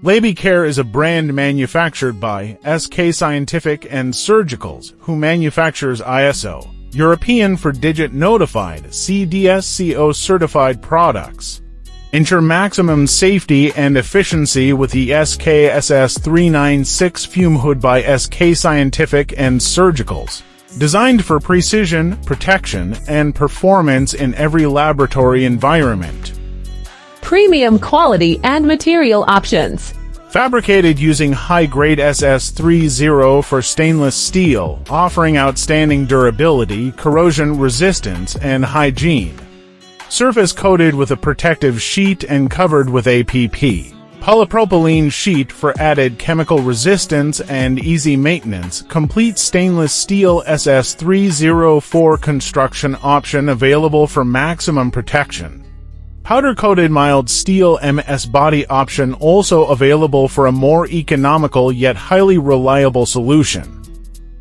LabyCare is a brand manufactured by SK Scientific and Surgicals, who manufactures ISO, European for Digit Notified, CDSCO certified products. Ensure maximum safety and efficiency with the SKSS396 Fume hood by SK Scientific and Surgicals. Designed for precision, protection, and performance in every laboratory environment. Premium quality and material options. Fabricated using high-grade SS30 for stainless steel, offering outstanding durability, corrosion resistance, and hygiene. Surface coated with a protective sheet and covered with APP. Polypropylene sheet for added chemical resistance and easy maintenance. Complete stainless steel SS304 construction option available for maximum protection. Powder-coated mild steel MS body option also available for a more economical yet highly reliable solution.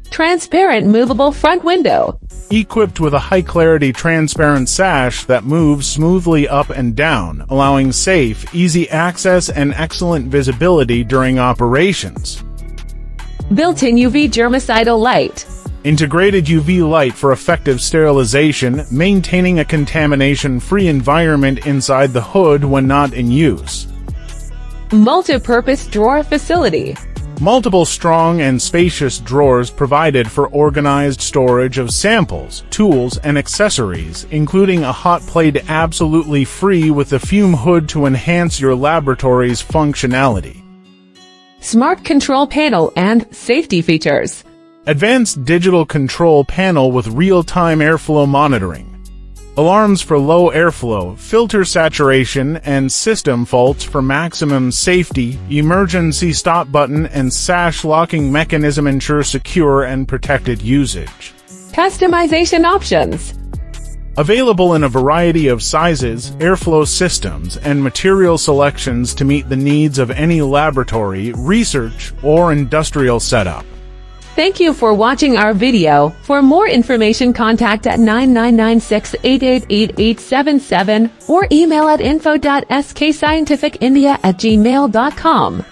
Transparent movable front window. Equipped with a high-clarity transparent sash that moves smoothly up and down, allowing safe, easy access and excellent visibility during operations. Built-in UV Germicidal Light. Integrated UV light for effective sterilization, maintaining a contamination-free environment inside the hood when not in use. Multi-purpose drawer facility. Multiple strong and spacious drawers provided for organized storage of samples, tools, and accessories, including a hot plate absolutely free with the Fume hood to enhance your laboratory's functionality. Smart control panel and safety features. Advanced digital control panel with real-time airflow monitoring. Alarms for low airflow, filter saturation, and system faults for maximum safety. Emergency stop button and sash locking mechanism ensure secure and protected usage. Customization options. Available in a variety of sizes, airflow systems, and material selections to meet the needs of any laboratory, research, or industrial setup. Thank you for watching our video. For more information, contact at 9996888877 or email at info.skscientificindia@gmail.com.